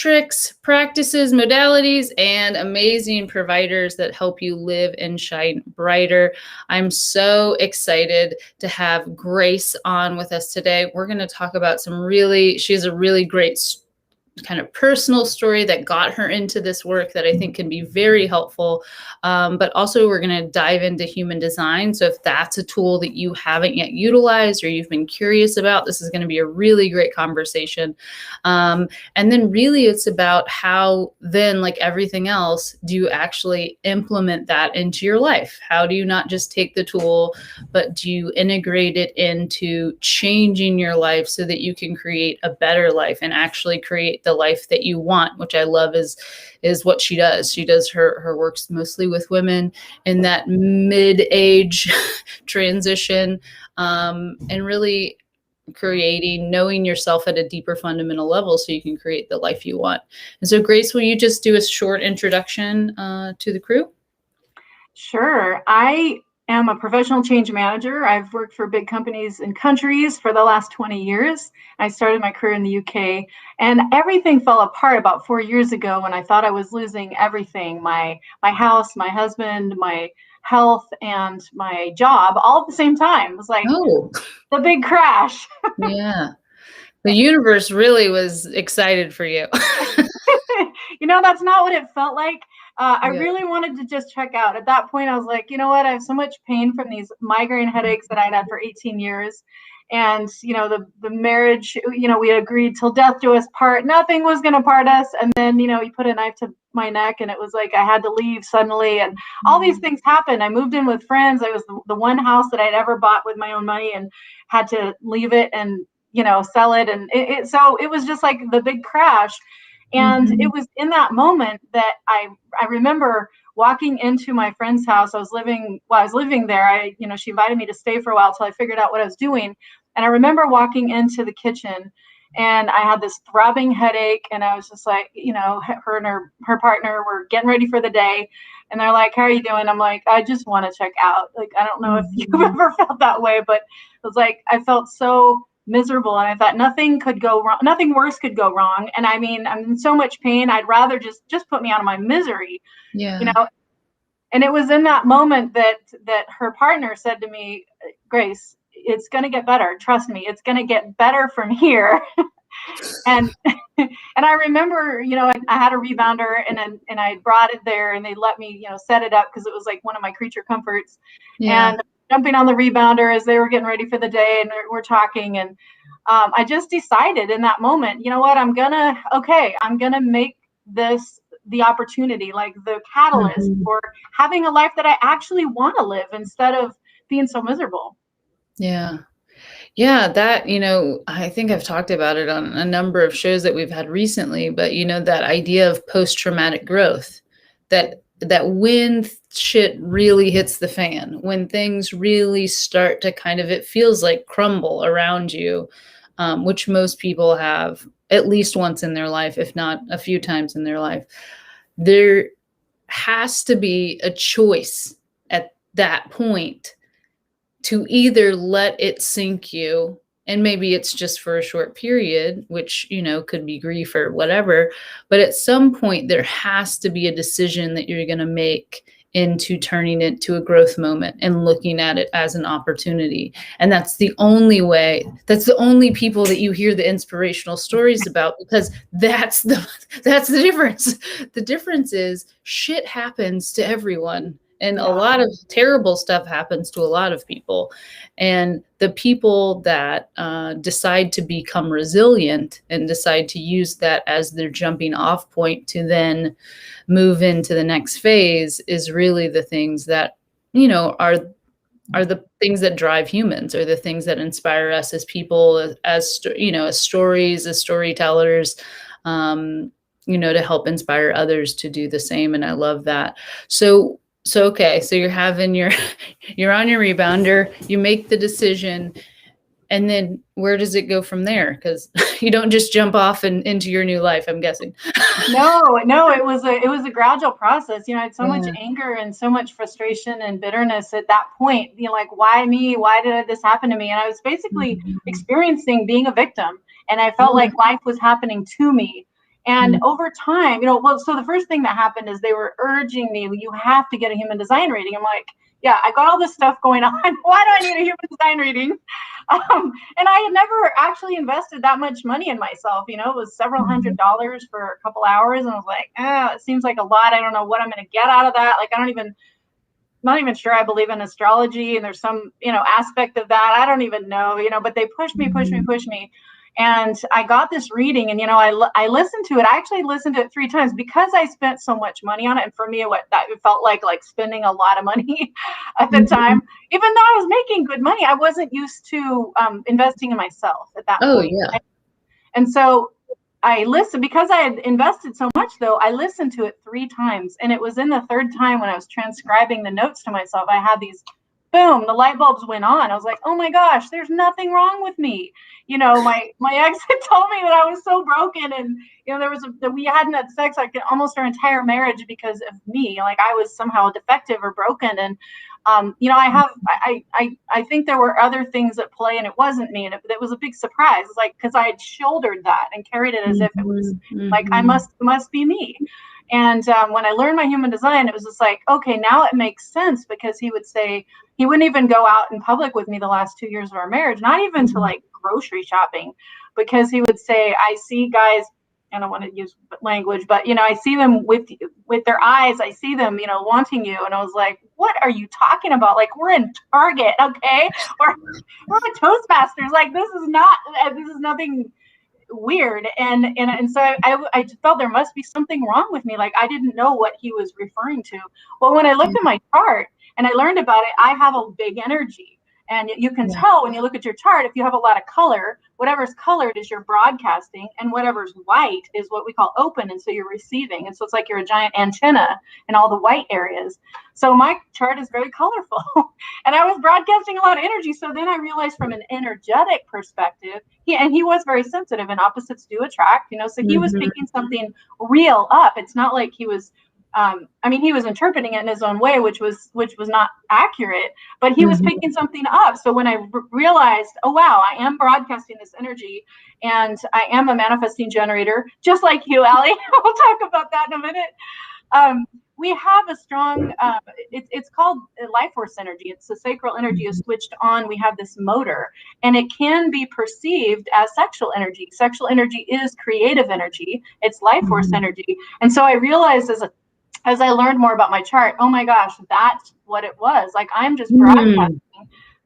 tricks, practices, modalities, and amazing providers that help you live and shine brighter. I'm so excited to have Grace on with us today. We're going to talk about she has a really great kind of personal story that got her into this work that I think can be very helpful. But also we're going to dive into human design. So if that's a tool that you haven't yet utilized or you've been curious about, this is going to be a really great conversation. And then really it's about how then, like everything else, do you actually implement that into your life? How do you not just take the tool, but do you integrate it into changing your life so that you can create a better life and actually create the life that you want, which I love is what she does. She does her works mostly with women in that mid-age transition, and really knowing yourself at a deeper fundamental level so you can create the life you want. And so Grace, will you just do a short introduction to the crew? Sure. I am a professional change manager. I've worked for big companies and countries for the last 20 years. I started my career in the UK, and everything fell apart about 4 years ago when I thought I was losing everything, my house, my husband, my health, and my job all at the same time. It was like the big crash. Yeah. The universe really was excited for you. That's not what it felt like. I really wanted to just check out. At that point, I was like, you know what? I have so much pain from these migraine headaches that I'd had for 18 years. And, the marriage, we agreed till death do us part. Nothing was going to part us. And then, he put a knife to my neck, and it was like I had to leave suddenly. And all these things happened. I moved in with friends. I was the one house that I'd ever bought with my own money and had to leave it and, sell it. And so it was just like the big crash. And it was in that moment that I remember walking into my friend's house. I was living there. She invited me to stay for a while till I figured out what I was doing. And I remember walking into the kitchen, and I had this throbbing headache, and I was just like, her and her partner were getting ready for the day. And they're like, "How are you doing?" I'm like, "I just want to check out." Like, I don't know if you've ever felt that way, but it was like, I felt so miserable, and I thought nothing could go wrong. Nothing worse could go wrong. And I mean, I'm in so much pain. I'd rather just put me out of my misery. Yeah. And it was in that moment that her partner said to me, "Grace, it's going to get better. Trust me, it's going to get better from here." And I remember, I had a rebounder, and I brought it there, and they let me, set it up because it was like one of my creature comforts. Yeah. And jumping on the rebounder as they were getting ready for the day, and we're talking, and I just decided in that moment, you know what, I'm gonna make this the opportunity, like the catalyst for having a life that I actually want to live instead of being so miserable. Yeah. Yeah, that, I think I've talked about it on a number of shows that we've had recently, but that idea of post-traumatic growth, that when shit really hits the fan, when things really start to it feels like crumble around you, which most people have at least once in their life, if not a few times in their life, there has to be a choice at that point to either let it sink you, and maybe it's just for a short period, which, could be grief or whatever, but at some point there has to be a decision that you're going to make into turning it to a growth moment and looking at it as an opportunity. And that's the only way, that's the only people that you hear the inspirational stories about, because that's the difference. The difference is shit happens to everyone. And a lot of terrible stuff happens to a lot of people. And the people that decide to become resilient and decide to use that as their jumping off point to then move into the next phase is really the things that, are the things that drive humans, or the things that inspire us as people, as stories, as storytellers, to help inspire others to do the same. And I love that. So okay, so you're on your rebounder, you make the decision, and then where does it go from there? Because you don't just jump off into your new life, I'm guessing. No, it was a gradual process. I had so much anger and so much frustration and bitterness at that point. Like, why me? Why did this happen to me? And I was basically experiencing being a victim, and I felt like life was happening to me. And over time, well, so the first thing that happened is they were urging me, you have to get a human design reading. I'm like, yeah, I got all this stuff going on. Why do I need a human design reading? And I had never actually invested that much money in myself. It was several $100s for a couple hours. And I was like, it seems like a lot. I don't know what I'm going to get out of that. Like, not even sure I believe in astrology, and there's some, aspect of that. I don't even know, but they pushed me. And I got this reading, and, I listened to it. I actually listened to it 3 times because I spent so much money on it. And for me, it felt like spending a lot of money at the time, even though I was making good money. I wasn't used to investing in myself at that point. Yeah. And so I listened, because I had invested so much, though, I listened to it 3 times. And it was in the 3rd time when I was transcribing the notes to myself, I had these, boom, the light bulbs went on. I was like, oh my gosh, there's nothing wrong with me. My ex had told me that I was so broken, and, we hadn't had sex like almost our entire marriage because of me. Like, I was somehow defective or broken. And, I think there were other things at play, and it wasn't me. And it was a big surprise. It's like, because I had shouldered that and carried it as if it was like, I must be me. And when I learned my human design, it was just like, okay, now it makes sense, because he would say, he wouldn't even go out in public with me the last 2 years of our marriage, not even to like grocery shopping, because he would say, I see guys, I don't want to use language, but, I see them with their eyes. I see them, wanting you. And I was like, what are you talking about? Like, we're in Target, okay? We're at Toastmasters. Like, this is nothing weird. And so I felt there must be something wrong with me. Like, I didn't know what he was referring to. Well, when I looked at my chart and I learned about it, I have a big energy. And you can tell when you look at your chart, if you have a lot of color, whatever's colored is your broadcasting, and whatever's white is what we call open. And so you're receiving. And so it's like you're a giant antenna in all the white areas. So my chart is very colorful. And I was broadcasting a lot of energy. So then I realized, from an energetic perspective, he was very sensitive, and opposites do attract, so he was picking something real up. It's not like he was, he was interpreting it in his own way, which was not accurate, but he was picking something up. So when I realized, oh, wow, I am broadcasting this energy, and I am a manifesting generator, just like you, Alli. We'll talk about that in a minute. We have a strong, it's called life force energy. It's the sacral energy is switched on. We have this motor, and it can be perceived as sexual energy. Sexual energy is creative energy. It's life force energy. And so I realized as I learned more about my chart, oh my gosh, that's what it was. Like, I'm just broadcasting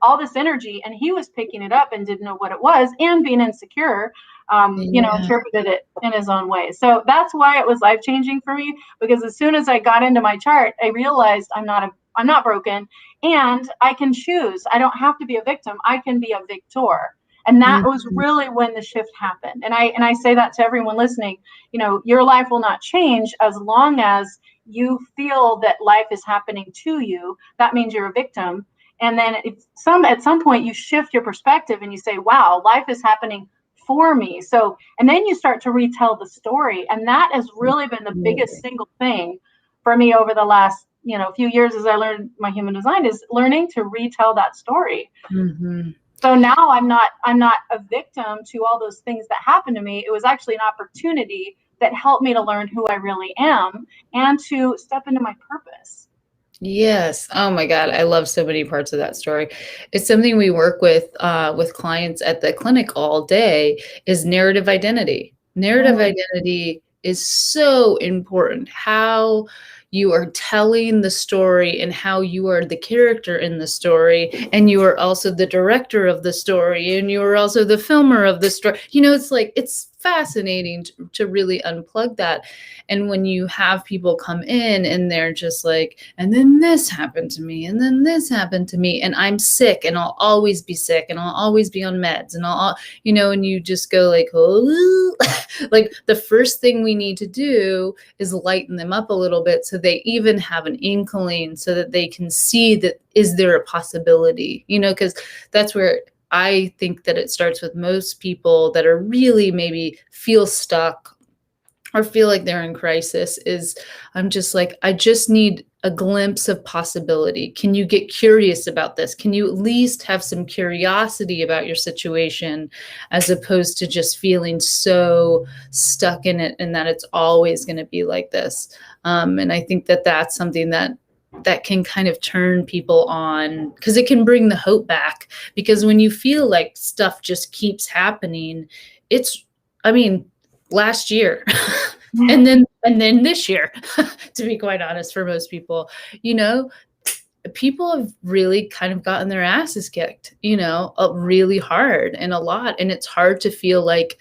all this energy, and he was picking it up and didn't know what it was, and being insecure, interpreted it in his own way. So that's why it was life-changing for me, because as soon as I got into my chart, I realized I'm not broken, and I can choose. I don't have to be a victim. I can be a victor. And that was really when the shift happened. And I say that to everyone listening, your life will not change as long as you feel that life is happening to you. That means you're a victim. And then at some point you shift your perspective and you say, wow, life is happening for me. So, and then you start to retell the story. And that has really been the biggest single thing for me over the last, few years, as I learned my human design, is learning to retell that story. So now I'm not a victim to all those things that happened to me. It was actually an opportunity that helped me to learn who I really am and to step into my purpose. Yes. Oh my God. I love so many parts of that story. It's something we work with clients at the clinic all day, is narrative identity. Narrative identity is so important. How you are telling the story, and how you are the character in the story, and you are also the director of the story, and you are also the filmer of the story. It's fascinating to really unplug that. And when you have people come in and they're just like, and then this happened to me, and then this happened to me, and I'm sick, and I'll always be sick, and I'll always be on meds, and and you just go like, oh, like, the first thing we need to do is lighten them up a little bit, so they even have an inkling, so that they can see that, is there a possibility, because that's where I think that it starts with most people that are really maybe feel stuck, or feel like they're in crisis is I'm just like, I just need a glimpse of possibility. Can you get curious about this? Can you at least have some curiosity about your situation as opposed to just feeling so stuck in it and that it's always going to be like this? And I think that that's something that can kind of turn people on because it can bring the hope back. Because when you feel like stuff just keeps happening, it's, I mean, last year and then this year, to be quite honest, for most people, you know, people have really kind of gotten their asses kicked, you know, really hard and a lot. And it's hard to feel like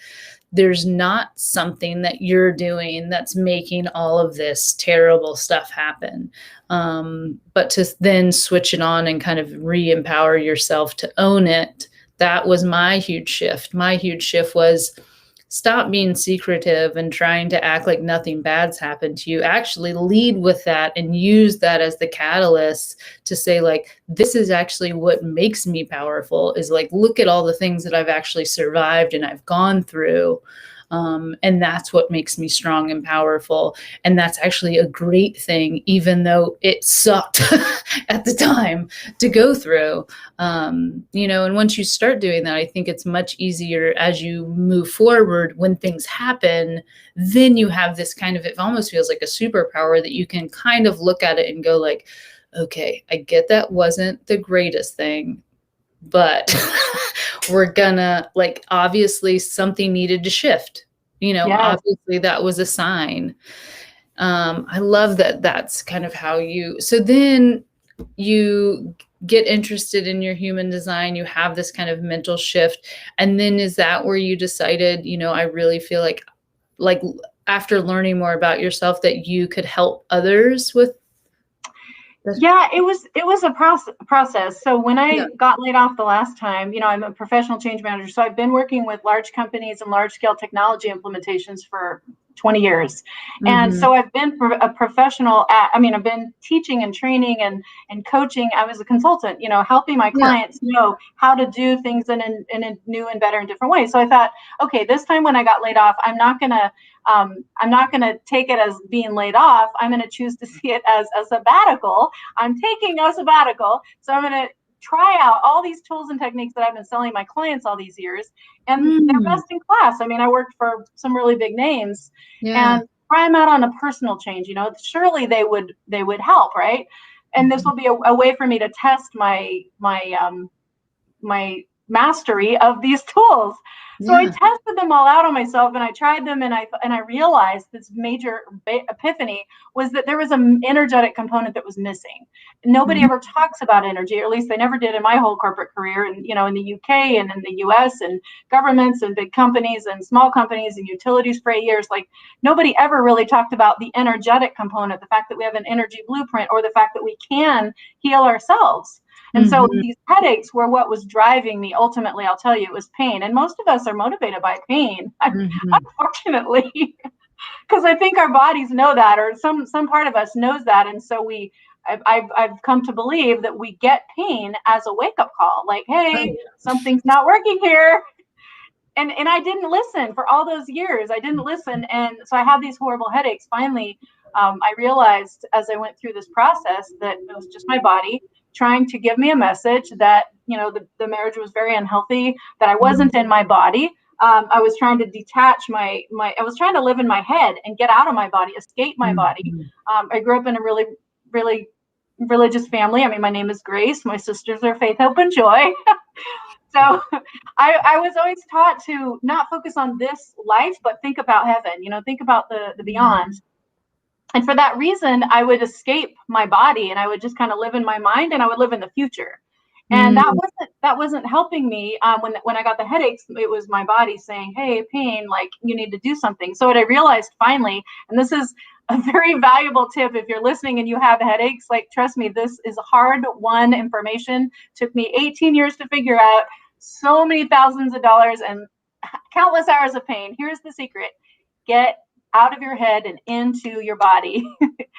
there's not something that you're doing that's making all of this terrible stuff happen. But to then switch it on and kind of re-empower yourself to own it, that was my huge shift. My huge shift was stop being secretive and trying to act like nothing bad's happened to you. Actually lead with that and use that as the catalyst to say, like, this is actually what makes me powerful, is like, look at all the things that I've actually survived and I've gone through. And that's what makes me strong and powerful. And that's actually a great thing, even though it sucked at the time to go through. You know, and once you start doing that, I think it's much easier as you move forward. When things happen, then you have this kind of, it almost feels like a superpower that you can kind of look at it and go like, okay, I get that wasn't the greatest thing, but we're gonna, like, obviously something needed to shift, you know. Yes. Obviously that was a sign. I love that that's kind of how you, so then you get interested in your human design, you have this kind of mental shift. And then is that where you decided, you know, I really feel like after learning more about yourself that you could help others with? Yeah, it was a process. So when I got laid off the last time, you know, I'm a professional change manager. So I've been working with large companies and large scale technology implementations for 20 years. And so I've been a professional I've been teaching and training and coaching. I was a consultant, you know, helping my clients know how to do things in a new and better and different way. So I thought, okay, this time when I got laid off, I'm not gonna take it as being laid off. I'm going to choose to see it as a sabbatical. I'm taking a sabbatical. So I'm going to try out all these tools and techniques that I've been selling my clients all these years. And they're best in class. I mean, I worked for some really big names and try them out on a personal change. You know, surely they would help, right? And this will be a way for me to test my mastery of these tools. So I tested them all out on myself and I tried them, and I realized this major epiphany was that there was an energetic component that was missing. Nobody ever talks about energy, or at least they never did in my whole corporate career. And, you know, in the UK and in the US and governments and big companies and small companies and utilities for 8 years, like, nobody ever really talked about the energetic component, the fact that we have an energy blueprint, or the fact that we can heal ourselves. And so these headaches were what was driving me. Ultimately, I'll tell you, it was pain. And most of us are motivated by pain, unfortunately, because I think our bodies know that, or some part of us knows that. And so I've come to believe that we get pain as a wake-up call, like, hey, something's not working here. And I didn't listen for all those years. I didn't listen. And so I had these horrible headaches. Finally, I realized as I went through this process that it was just my body trying to give me a message that, you know, the marriage was very unhealthy, that I wasn't in my body. I was trying to detach I was trying to live in my head and get out of my body, escape my body. I grew up in a really, really religious family. I mean, my name is Grace. My sisters are Faith, Hope, and Joy. So I was always taught to not focus on this life, but think about heaven, you know, think about the beyond. And for that reason, I would escape my body and I would just kind of live in my mind, and I would live in the future. And that wasn't helping me. When I got the headaches, it was my body saying, hey, pain, like, you need to do something. So what I realized finally, and this is a very valuable tip if you're listening and you have headaches, like, trust me, this is hard-won information. Took me 18 years to figure out, so many thousands of dollars and countless hours of pain. Here's the secret. Get out of your head and into your body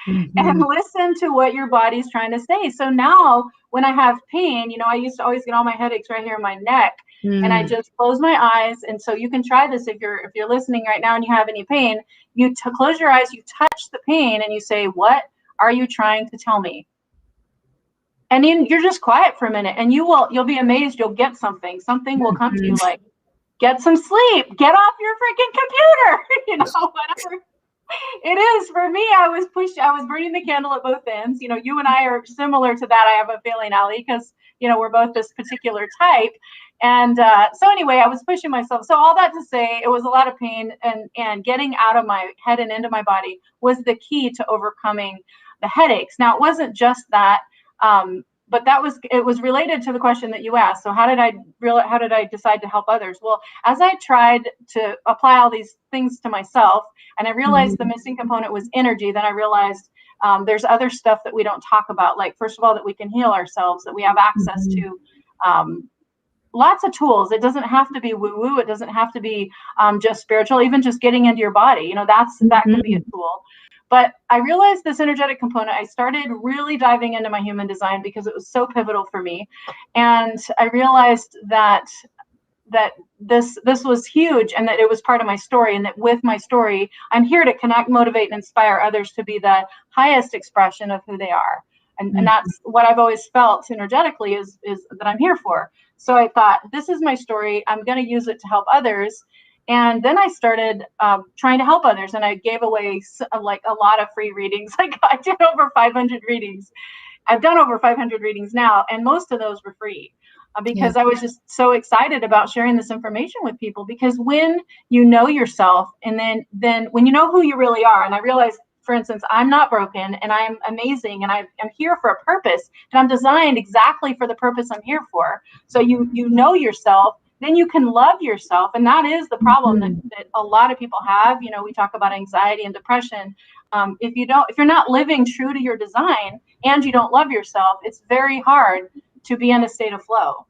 and listen to what your body's trying to say. So now when I have pain, I used to always get all my headaches right here in my neck, and I just close my eyes. And so you can try this if you're listening right now and you have any pain. You close your eyes, you touch the pain, and you say, "What are you trying to tell me?" And then you're just quiet for a minute, and you'll be amazed. You'll get something. Something will come to you like, get some sleep, get off your freaking computer, whatever it is. For me, I was burning the candle at both ends. You and I are similar to that, I have a feeling, Alli, because we're both this particular type. And so anyway, I was pushing myself. So all that to say, it was a lot of pain, and getting out of my head and into my body was the key to overcoming the headaches. Now, it wasn't just that, but it was related to the question that you asked. So how did I decide to help others? Well, as I tried to apply all these things to myself, and I realized the missing component was energy, then I realized there's other stuff that we don't talk about. Like, first of all, that we can heal ourselves, that we have access to lots of tools. It doesn't have to be woo-woo. It doesn't have to be just spiritual. Even just getting into your body, that can be a tool. But I realized this energetic component. I started really diving into my human design because it was so pivotal for me. And I realized that this was huge, and that it was part of my story, and that with my story, I'm here to connect, motivate, and inspire others to be the highest expression of who they are. And that's what I've always felt energetically is that I'm here for. So I thought, this is my story. I'm going to use it to help others. And then I started trying to help others, and I gave away like a lot of free readings. I did over 500 readings. I've done over 500 readings now, and most of those were free because I was just so excited about sharing this information with people. Because when you know yourself, and then when you know who you really are, and I realized, for instance, I'm not broken, and I'm amazing, and I'm here for a purpose, and I'm designed exactly for the purpose I'm here for. So you know yourself, then you can love yourself. And that is the problem that a lot of people have. We talk about anxiety and depression. If you're not living true to your design and you don't love yourself, it's very hard to be in a state of flow.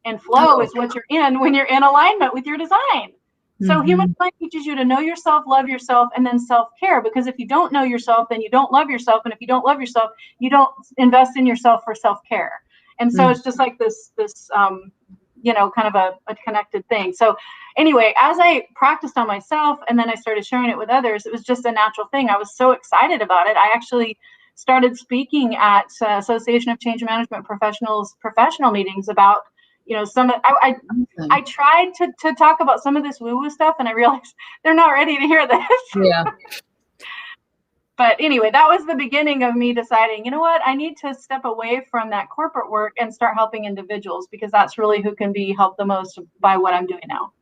And flow is what you're in when you're in alignment with your design. So human design teaches you to know yourself, love yourself, and then self-care. Because if you don't know yourself, then you don't love yourself. And if you don't love yourself, you don't invest in yourself for self-care. And so it's just like this kind of a connected thing. So anyway, as I practiced on myself, and then I started sharing it with others, it was just a natural thing. I was so excited about it. I actually started speaking at Association of Change Management Professionals professional meetings about, I tried to talk about some of this woo-woo stuff, and I realized they're not ready to hear this. Yeah. But anyway, that was the beginning of me deciding, you know what, I need to step away from that corporate work and start helping individuals, because that's really who can be helped the most by what I'm doing now.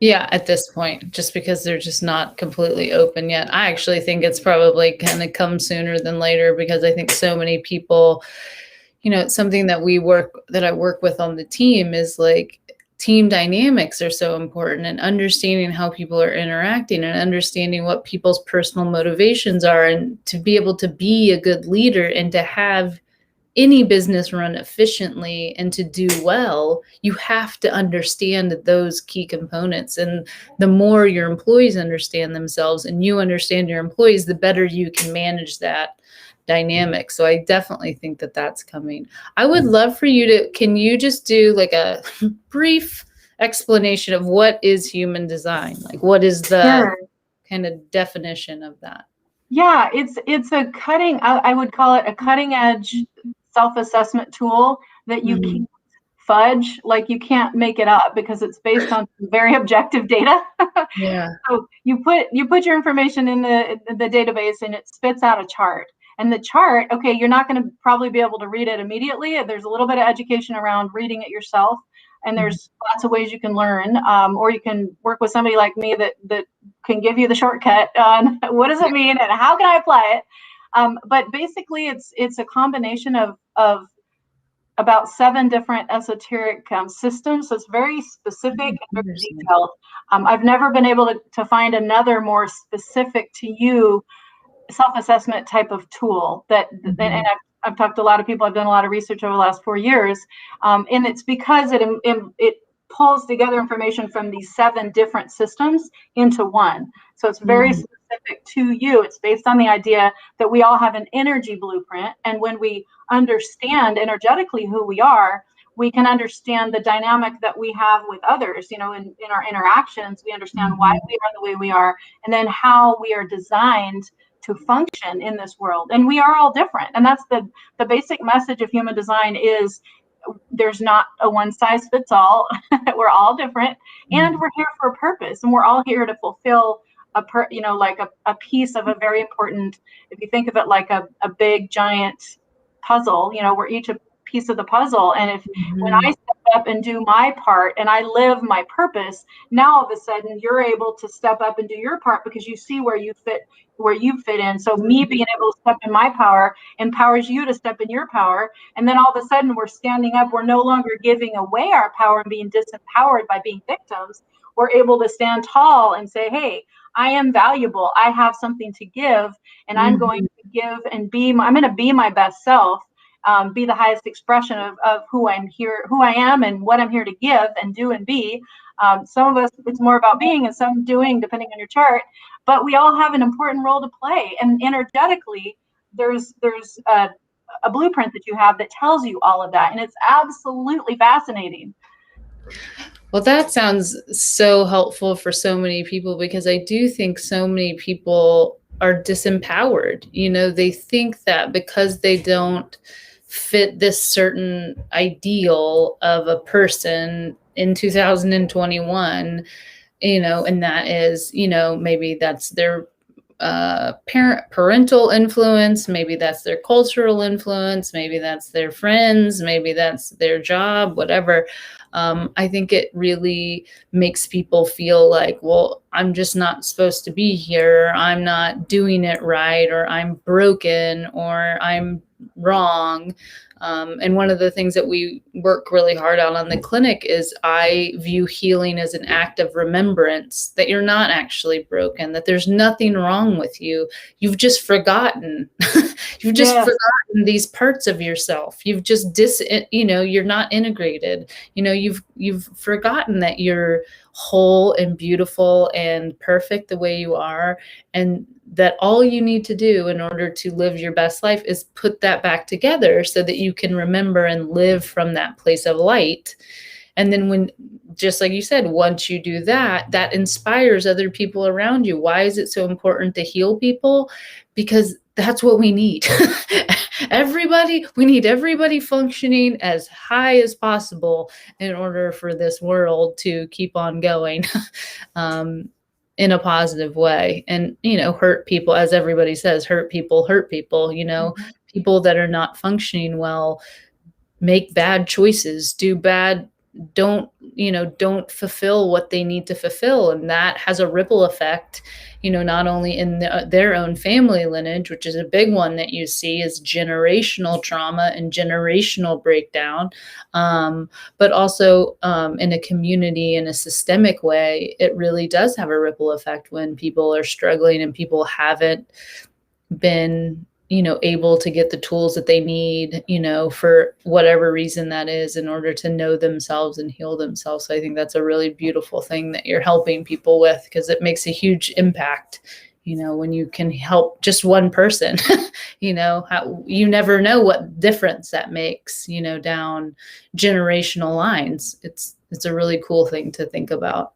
Yeah, at this point, just because they're just not completely open yet. I actually think it's probably going to come sooner than later, because I think so many people, it's something that I work with on the team, is like, team dynamics are so important, and understanding how people are interacting, and understanding what people's personal motivations are, and to be able to be a good leader, and to have any business run efficiently and to do well, you have to understand those key components. And the more your employees understand themselves and you understand your employees, the better you can manage that dynamic. So I definitely think that that's coming. I would love for you can you just do like a brief explanation of what is human design? Like, what is the kind of definition of that? Yeah, it's I would call it a cutting edge self-assessment tool that you can't fudge. Like, you can't make it up, because it's based on very objective data. Yeah. So you put your information in the database, and it spits out a chart. And the chart, okay, you're not going to probably be able to read it immediately. There's a little bit of education around reading it yourself, and there's lots of ways you can learn, or you can work with somebody like me that can give you the shortcut on what does it mean and how can I apply it. But basically, it's a combination of about 7 different esoteric systems. So it's very specific and very detailed. I've never been able to find another more specific to you self-assessment type of tool and I've talked to a lot of people. I've done a lot of research over the last 4 years, and it's because it pulls together information from these 7 different systems into one. So it's very specific to you. It's based on the idea that we all have an energy blueprint. And when we understand energetically who we are, we can understand the dynamic that we have with others, in our interactions. We understand why we are the way we are, and then how we are designed to function in this world. And we are all different. And that's the basic message of human design is there's not a one size fits all. We're all different, and we're here for a purpose, and we're all here to fulfill a piece of a very important, if you think of it like a big giant puzzle, we're each a piece of the puzzle. And if when I step up and do my part and I live my purpose, now all of a sudden you're able to step up and do your part because you see where you fit in. So me being able to step in my power empowers you to step in your power. And then all of a sudden we're standing up. We're no longer giving away our power and being disempowered by being victims. We're able to stand tall and say, hey, I am valuable. I have something to give, and I'm going to give and I'm going to be my best self. Be the highest expression of who I am and what I'm here to give and do and be. Some of us, it's more about being and some doing, depending on your chart, but we all have an important role to play. And energetically, there's a blueprint that you have that tells you all of that. And it's absolutely fascinating. Well, that sounds so helpful for so many people, because I do think so many people are disempowered. They think that because they don't fit this certain ideal of a person in 2021, and that is, maybe that's their parental influence, maybe that's their cultural influence, maybe that's their friends, maybe that's their job, whatever. I think it really makes people feel like, well, I'm just not supposed to be here. I'm not doing it right, or I'm broken, or I'm wrong. And one of the things that we work really hard on the clinic is I view healing as an act of remembrance, that you're not actually broken, that there's nothing wrong with you. You've just forgotten. You've just forgotten these parts of yourself. You've just you're not integrated. You've forgotten that you're whole and beautiful and perfect the way you are, and that all you need to do in order to live your best life is put that back together so that you can remember and live from that place of light. And then when, just like you said, once you do that, that inspires other people around you. Why is it so important to heal people? Because that's what we need. We need everybody functioning as high as possible in order for this world to keep on going in a positive way. And, hurt people, as everybody says, hurt people, people that are not functioning well, make bad choices, don't fulfill what they need to fulfill. And that has a ripple effect, not only in their own family lineage, which is a big one that you see is generational trauma and generational breakdown, but also in a community, in a systemic way. It really does have a ripple effect when people are struggling and people haven't been able to get the tools that they need, for whatever reason that is, in order to know themselves and heal themselves. So I think that's a really beautiful thing that you're helping people with, because it makes a huge impact, when you can help just one person. You never know what difference that makes, down generational lines. It's a really cool thing to think about.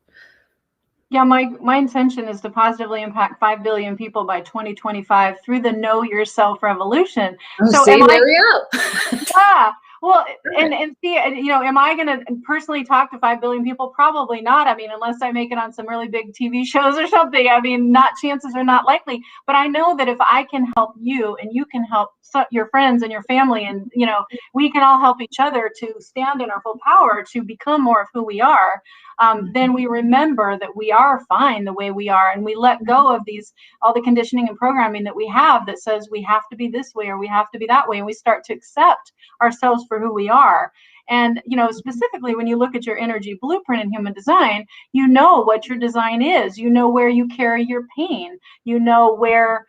Yeah, my intention is to positively impact 5 billion people by 2025 through the Know Yourself revolution. So there we go. Yeah. Well, and see, am I going to personally talk to 5 billion people? Probably not. I mean, unless I make it on some really big TV shows or something. I mean, chances are not likely. But I know that if I can help you and you can help your friends and your family, and, we can all help each other to stand in our full power, to become more of who we are. Then we remember that we are fine the way we are, and we let go of all the conditioning and programming that we have that says we have to be this way or we have to be that way, and we start to accept ourselves for who we are. And, specifically when you look at your energy blueprint in human design, you know what your design is. You know where you carry your pain. You know where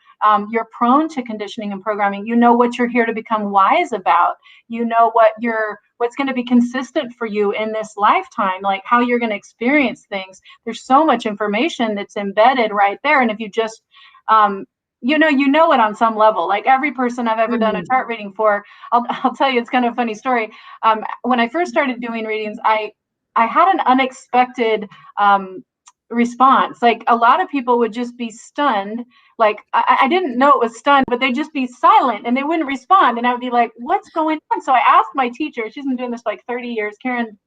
you're prone to conditioning and programming. You know what you're here to become wise about. You know what's going to be consistent for you in this lifetime, like how you're going to experience things. There's so much information that's embedded right there. And if you just, you know it on some level. Like every person I've ever done a chart reading for, I'll tell you, it's kind of a funny story. When I first started doing readings, I had an unexpected response. Like a lot of people would just be stunned. Like I didn't know it was stunned, but they'd just be silent and they wouldn't respond. And I would be like, what's going on? So I asked my teacher, she's been doing this for like 30 years, Karen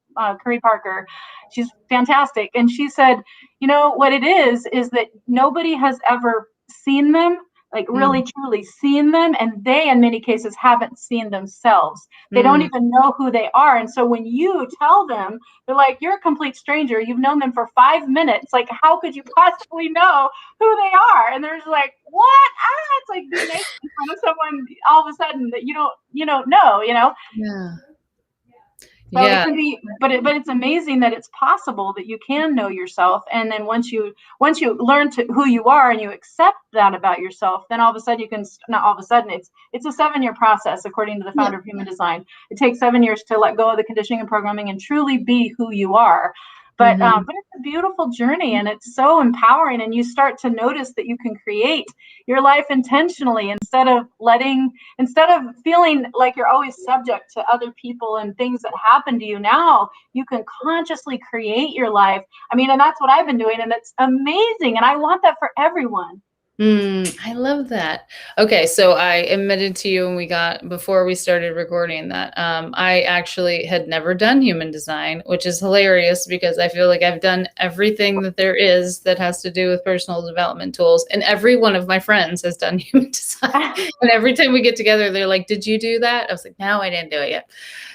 Curry Parker. She's fantastic. And she said, what it is that nobody has ever seen them, like really truly seen them, and they in many cases haven't seen themselves. They don't even know who they are. And so when you tell them, they're like, you're a complete stranger, you've known them for 5 minutes, like how could you possibly know who they are? And they're just like, what? It's like being naked in front of someone all of a sudden that you don't know. Yeah. So it can be, but it's amazing that it's possible that you can know yourself. And then once you learn who you are and you accept that about yourself, then all of a sudden not all of a sudden, it's a 7-year process, according to the founder of human design. It takes 7 years to let go of the conditioning and programming and truly be who you are. But it's a beautiful journey and it's so empowering, and you start to notice that you can create your life intentionally instead of feeling like you're always subject to other people and things that happen to you. Now you can consciously create your life. And that's what I've been doing, and it's amazing. And I want that for everyone. I love that. Okay, so I admitted to you before we started recording that I actually had never done human design, which is hilarious because I feel like I've done everything that there is that has to do with personal development tools, and every one of my friends has done human design. And every time we get together, they're like, "Did you do that?" I was like, "No, I didn't do it yet."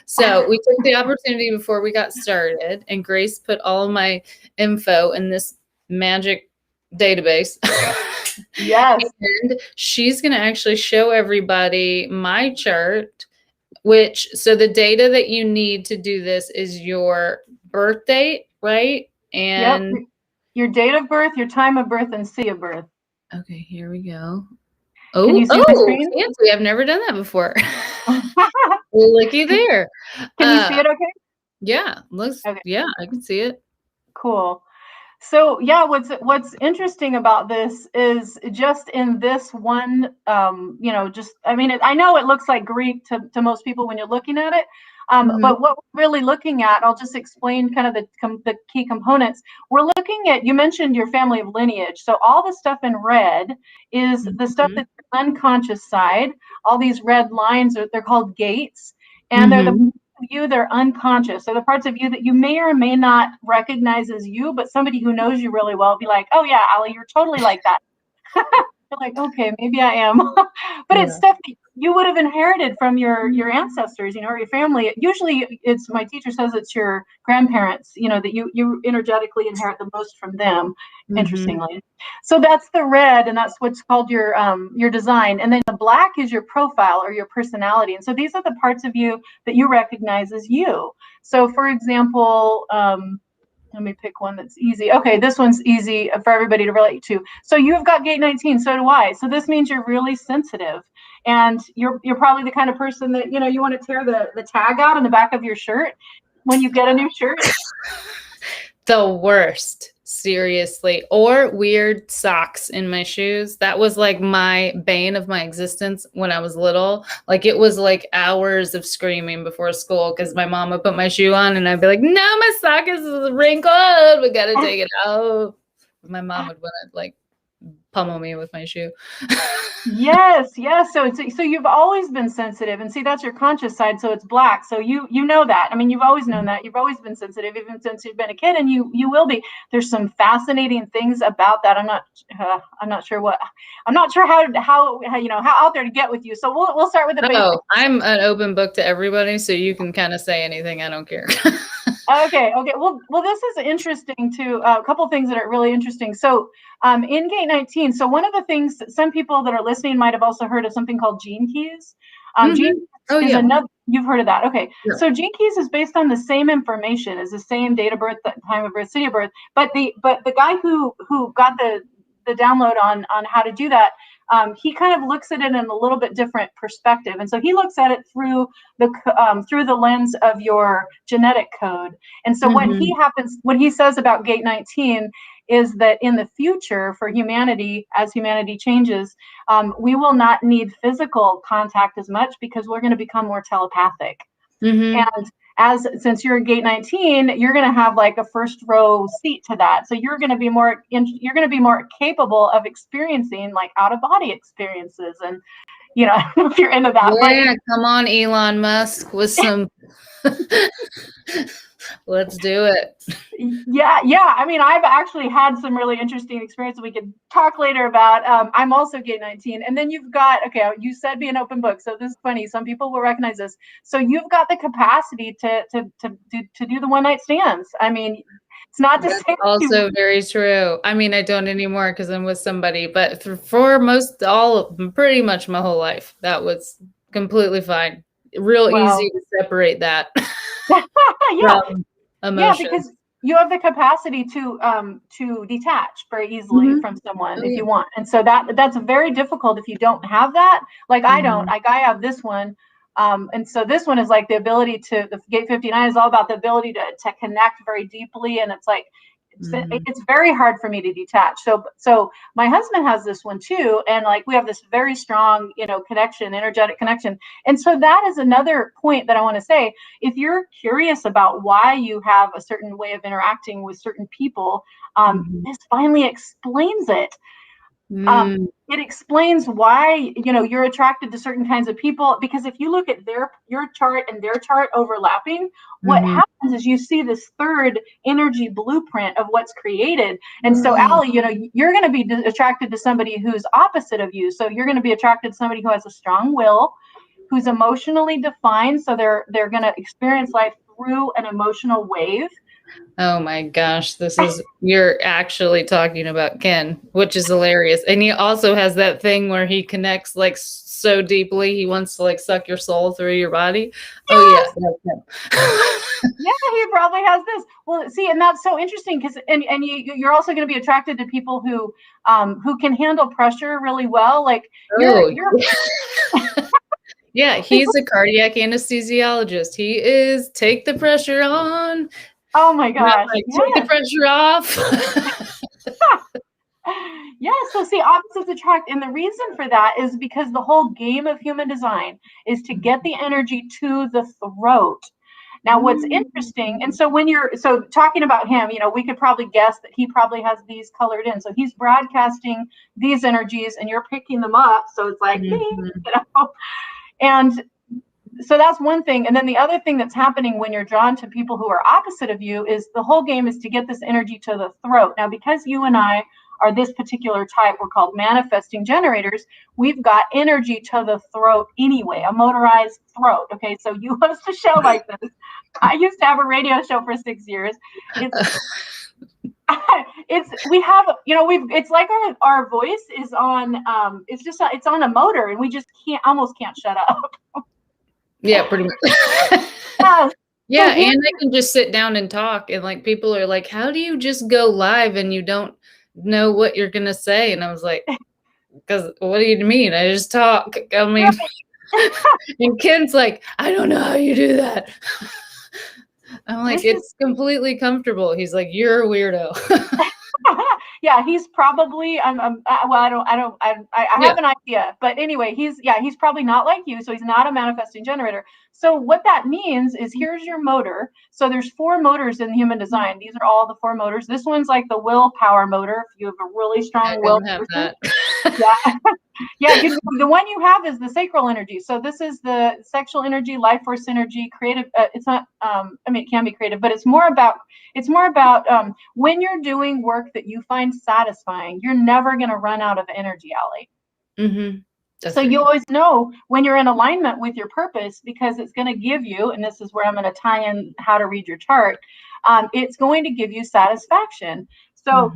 So we took the opportunity before we got started, and Grace put all of my info in this magic database. Yes. And she's going to actually show everybody my chart, so the data that you need to do this is your birth date, right? And your date of birth, your time of birth, and city of birth. Okay, here we go. Can you see my screen? Fancy. I've never done that before. Looky there. Can you see it okay? Yeah, yeah, I can see it. Cool. So what's interesting about this is just in this one, I know it looks like Greek to most people when you're looking at it, but what we're really looking at, I'll just explain kind of the key components. We're looking at, you mentioned your family of lineage. So all the stuff in red is the stuff that's the unconscious side. All these red lines, they're called gates, and they're the you, they're unconscious. So the parts of you that you may or may not recognize as you, but somebody who knows you really well be like, oh yeah, Alli, you're totally like that. You're like, okay, maybe I am. But it's stuff that you would have inherited from your ancestors, or your family. Usually my teacher says it's your grandparents, that you energetically inherit the most from them, interestingly. So that's the red, and that's what's called your design. And then the black is your profile or your personality. And so these are the parts of you that you recognize as you. So for example, let me pick one that's easy. Okay, this one's easy for everybody to relate to. So you've got gate 19, so do I. So this means you're really sensitive. And you're probably the kind of person that, you want to tear the tag out on the back of your shirt when you get a new shirt. The worst, seriously. Or weird socks in my shoes. That was like my bane of my existence when I was little. Like it was like hours of screaming before school because my mom would put my shoe on and I'd be like, no, my sock is wrinkled. We got to take it out. My mom would want to like pummel me with my shoe. Yes. So you've always been sensitive, and see, that's your conscious side. So it's black. So you know that. You've always known that. You've always been sensitive, even since you've been a kid, and you will be. There's some fascinating things about that. I'm not sure how out there to get with you. So we'll start with the basics. Oh, I'm an open book to everybody, so you can kind of say anything. I don't care. Okay. Well, this is interesting too. A couple things that are really interesting. So, in gate 19, so one of the things that some people that are listening might have also heard of something called gene keys. Gene keys is You've heard of that. Okay. Yeah. So gene keys is based on the same information as the same date of birth, time of birth, city of birth. But the guy who got the download on how to do that, he kind of looks at it in a little bit different perspective. And so he looks at it through the lens of your genetic code. And so what he says about gate 19 is that in the future for humanity, as humanity changes, we will not need physical contact as much because we're going to become more telepathic. And since you're gate 19, you're going to have like a first row seat to that. So you're going to be more capable of experiencing like out of body experiences. And I don't know if you're into that. Yeah, come on, Elon Musk, with some. Let's do it. Yeah. I mean, I've actually had some really interesting experiences we could talk later about. I'm also gate 19. And then you've got, you said be an open book. So this is funny. Some people will recognize this. So you've got the capacity to do the one night stands. I mean, it's not to say also very true. I mean, I don't anymore because I'm with somebody, but for pretty much my whole life, that was completely fine. Real easy to separate that. From emotion. Yeah, because you have the capacity to detach very easily from someone if you want. And so that's very difficult if you don't have that. Like I don't. Like I have this one. And so this one is like the ability the gate 59 is all about the ability to connect very deeply. And it's like, it's very hard for me to detach. So my husband has this one too. And like, we have this very strong, energetic connection. And so that is another point that I want to say. If you're curious about why you have a certain way of interacting with certain people, this finally explains it. It explains why you're attracted to certain kinds of people, because if you look at your chart and their chart overlapping, what happens is you see this third energy blueprint of what's created. And so Alli, you're going to be attracted to somebody who's opposite of you. So you're going to be attracted to somebody who has a strong will, who's emotionally defined. So they're going to experience life through an emotional wave. Oh my gosh, you're actually talking about Ken, which is hilarious. And he also has that thing where he connects like so deeply, he wants to like suck your soul through your body. Yes! Oh yeah, that's him. Yeah, he probably has this. Well, see, and that's so interesting because you're also going to be attracted to people who can handle pressure really well. Like you're yeah, he's a cardiac anesthesiologist. He is take the pressure on. Oh my gosh. Like, take the pressure off. Yeah, so see, opposites attract. And the reason for that is because the whole game of human design is to get the energy to the throat. Now, what's interesting, and so talking about him, we could probably guess that he probably has these colored in. So he's broadcasting these energies and you're picking them up. So it's like, and so that's one thing. And then the other thing that's happening when you're drawn to people who are opposite of you is the whole game is to get this energy to the throat. Now, because you and I are this particular type, we're called manifesting generators. We've got energy to the throat anyway, a motorized throat. Okay, so you host a show like this. I used to have a radio show for 6 years. It's like our voice is on. It's on a motor, and we just almost can't shut up. Yeah, pretty much. Yeah, and I can just sit down and talk, and like people are like, "How do you just go live and you don't know what you're gonna say?" And I was like, "Because what do you mean? I just talk." I mean, and Ken's like, "I don't know how you do that." I'm like, "It's completely comfortable." He's like, "You're a weirdo." Yeah, he's probably I have an idea, but anyway, he's probably not like you, so he's not a manifesting generator. So what that means is here's your motor. So there's 4 motors in human design. These are all the 4 motors. This one's like the willpower motor. If you have a really strong will, the one you have is the sacral energy. So this is the sexual energy, life force energy, creative. It's not. It can be creative, but it's more about when you're doing work that you find satisfying, you're never going to run out of energy, Alli. So you always know when you're in alignment with your purpose, because it's going to give you, and this is where I'm going to tie in how to read your chart. It's going to give you satisfaction. So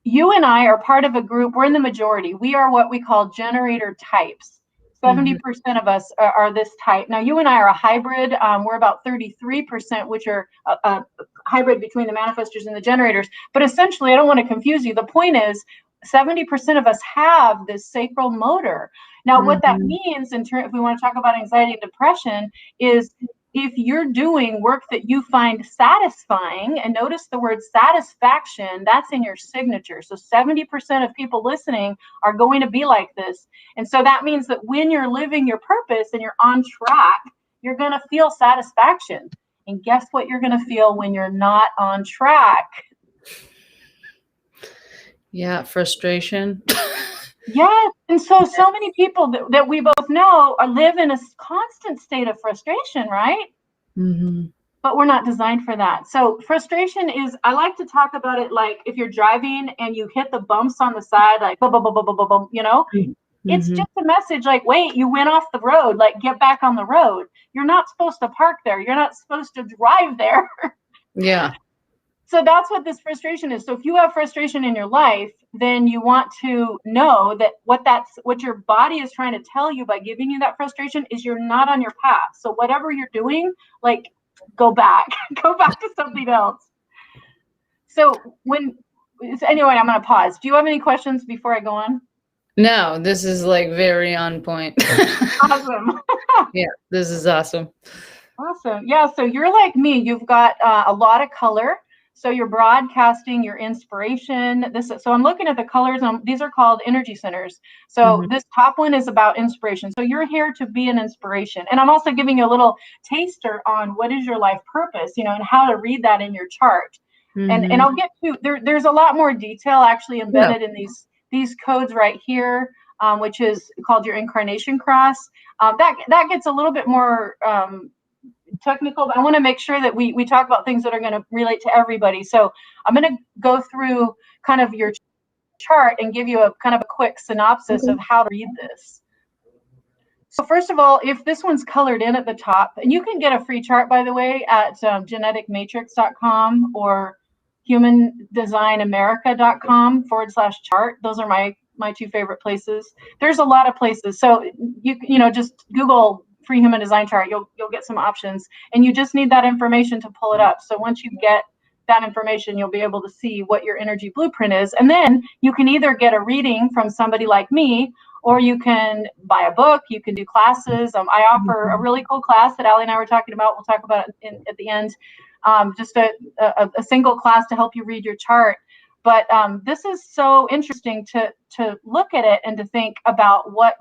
you and I are part of a group. We're in the majority. We are what we call generator types. 70% of us are this type. Now, you and I are a hybrid. We're about 33%, which are a hybrid between the manifestors and the generators. But essentially, I don't want to confuse you. The point is, 70% of us have this sacral motor. Now, what that means if we want to talk about anxiety and depression is if you're doing work that you find satisfying, and notice the word satisfaction, that's in your signature. So 70% of people listening are going to be like this. And so that means that when you're living your purpose and you're on track, you're going to feel satisfaction. And guess what you're going to feel when you're not on track? Yeah, frustration. Yes. And so many people that we both know live in a constant state of frustration, right? But we're not designed for that. So frustration is, I like to talk about it like if you're driving and you hit the bumps on the side, like, boom, boom, boom, boom, boom, boom, you know? It's just a message like, wait, you went off the road, like get back on the road. You're not supposed to park there. You're not supposed to drive there. Yeah. So that's what this frustration is. So if you have frustration in your life, then you want to know that what your body is trying to tell you by giving you that frustration is you're not on your path. So whatever you're doing, like go back to something else. So anyway, I'm going to pause. Do you have any questions before I go on? No, this is like very on point. Awesome. Yeah, this is awesome. Awesome. Yeah. So you're like me. You've got a lot of color. So you're broadcasting your inspiration. So I'm looking at the colors. These are called energy centers. So this top one is about inspiration. So you're here to be an inspiration. And I'm also giving you a little taster on what is your life purpose, and how to read that in your chart. And I'll get to there's a lot more detail actually embedded in these codes right here, which is called your incarnation cross. That gets a little bit more technical, but I want to make sure that we talk about things that are going to relate to everybody. So I'm going to go through kind of your chart and give you a kind of a quick synopsis of how to read this. So first of all, if this one's colored in at the top, and you can get a free chart, by the way, at geneticmatrix.com or humandesignamerica.com/chart. Those are my two favorite places. There's a lot of places. So you just Google free human design chart, you'll get some options, and you just need that information to pull it up. So once you get that information, you'll be able to see what your energy blueprint is. And then you can either get a reading from somebody like me, or you can buy a book, you can do classes. I offer a really cool class that Alli and I were talking about. We'll talk about it at the end. Just a single class to help you read your chart. But this is so interesting to look at it and to think about you want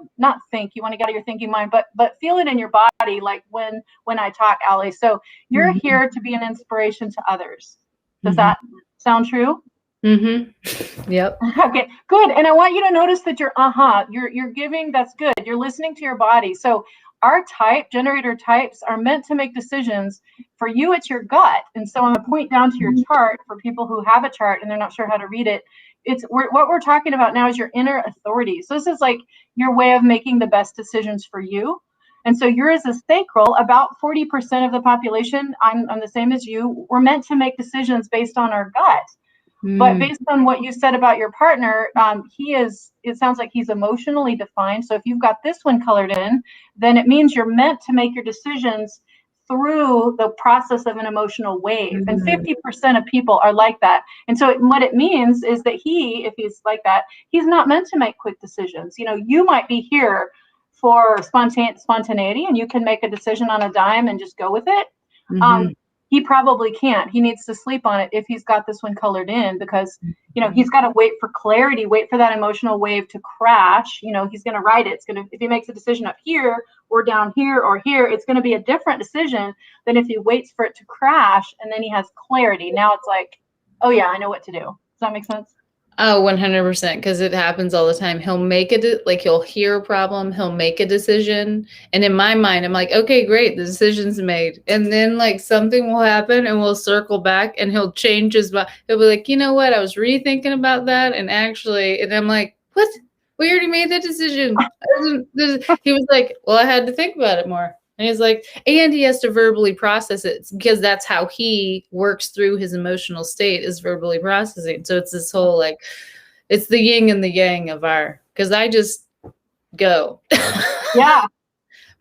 to get out of your thinking mind, but feel it in your body, like when I talk, Alli. So you're here to be an inspiration to others. Does that sound true? Yep. Okay, good. And I want you to notice that you're giving, that's good. You're listening to your body. So our generator types are meant to make decisions. For you, it's your gut. And so I'm going to point down to your chart for people who have a chart and they're not sure how to read it. What we're talking about now is your inner authority. So this is like your way of making the best decisions for you. And so yours is sacral. About 40% of the population, I'm the same as you, we're meant to make decisions based on our gut. But based on what you said about your partner, it sounds like he's emotionally defined. So if you've got this one colored in, then it means you're meant to make your decisions through the process of an emotional wave. And 50% of people are like that. And so what it means is that if he's like that, he's not meant to make quick decisions. You might be here for spontaneity, and you can make a decision on a dime and just go with it. He probably can't. He needs to sleep on it if he's got this one colored in, because he's got to wait for clarity, wait for that emotional wave to crash. He's going to ride it. If he makes a decision up here or down here or here, it's going to be a different decision than if he waits for it to crash and then he has clarity. Now it's like, oh yeah, I know what to do. Does that make sense? Oh, 100%. Because it happens all the time. He'll make he'll hear a problem, he'll make a decision. And in my mind, I'm like, okay, great, the decision's made. And then something will happen and we'll circle back and he'll change his mind. He'll be like, you know what? I was rethinking about that. And I'm like, what? We already made the decision. He was like, well, I had to think about it more. And he's like, and he has to verbally process it, because that's how he works through his emotional state, is verbally processing. So it's this whole it's the yin and the yang of because I just go. Yeah.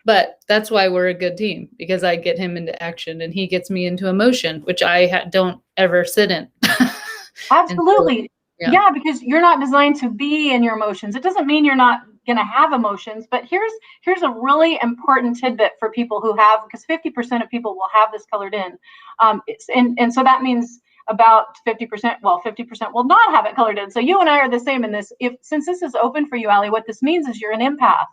But that's why we're a good team, because I get him into action and he gets me into emotion, which I don't ever sit in. And so, Absolutely. yeah. Yeah, because you're not designed to be in your emotions. It doesn't mean you're not going to have emotions, but here's a really important tidbit for people who have, because 50% of people will have this colored in. And so that means about 50%, well, 50% will not have it colored in. So you and I are the same in this. Since this is open for you, Alli, what this means is you're an empath.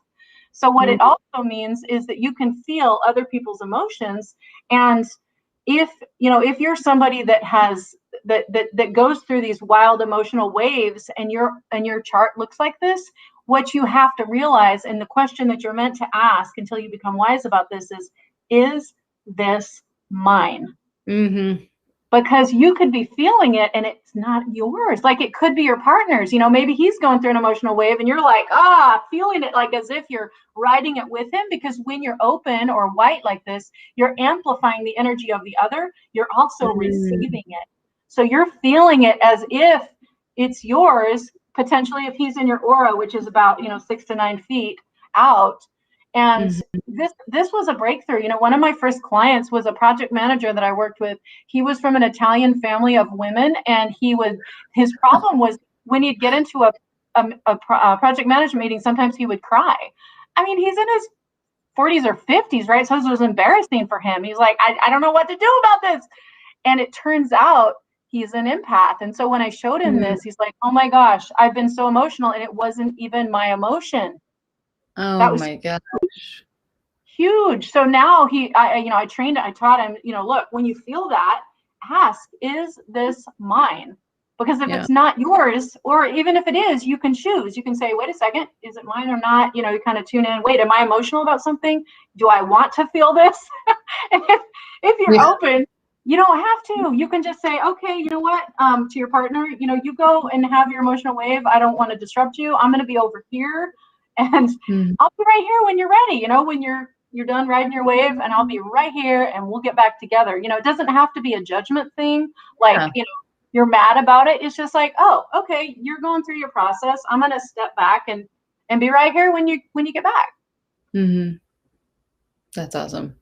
So what it also means is that you can feel other people's emotions. And if you're somebody that has that goes through these wild emotional waves, and your chart looks like this, what you have to realize, and the question that you're meant to ask until you become wise about this is this mine? Mm-hmm. Because you could be feeling it and it's not yours. Like, it could be your partner's. Maybe he's going through an emotional wave and you're like, feeling it, like as if you're riding it with him. Because when you're open or white like this, you're amplifying the energy of the other. You're also receiving it. So you're feeling it as if it's yours, potentially, if he's in your aura, which is about 6 to 9 feet out. And this was a breakthrough. One of my first clients was a project manager that I worked with. He was from an Italian family of women, and his problem was when he'd get into a project management meeting, sometimes he would cry. I mean, he's in his 40s or 50s, right? So this was embarrassing for him. He's like, I don't know what to do about this. And it turns out he's an empath. And so when I showed him this, he's like, oh my gosh, I've been so emotional, and it wasn't even my emotion. Oh my gosh. Huge. So now I taught him, look, when you feel that, ask, is this mine? Because if it's not yours, or even if it is, you can choose. You can say, wait a second, is it mine or not? You kind of tune in. Wait, am I emotional about something? Do I want to feel this? And if you're open, you don't have to. You can just say, okay, you know what? To your partner, you go and have your emotional wave. I don't want to disrupt you. I'm going to be over here, and I'll be right here when you're ready. When you're done riding your wave, and I'll be right here, and we'll get back together. It doesn't have to be a judgment thing. Like, you're mad about it. It's just like, oh, okay, you're going through your process. I'm going to step back and be right here when you get back. Mm-hmm. That's awesome.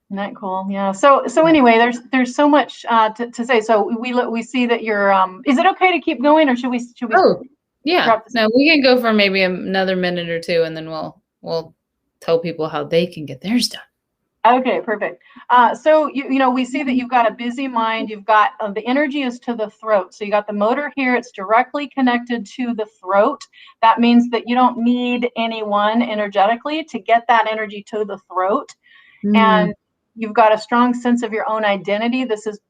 Isn't that cool? Yeah. So anyway, there's so much to say. So we see that you're. Is it okay to keep going, or should we? Oh, yeah. No, we can go for maybe another minute or two, and then we'll tell people how they can get theirs done. Okay, perfect. So we see that you've got a busy mind. You've got the energy is to the throat. So you got the motor here. It's directly connected to the throat. That means that you don't need anyone energetically to get that energy to the throat. And you've got a strong sense of your own identity. This is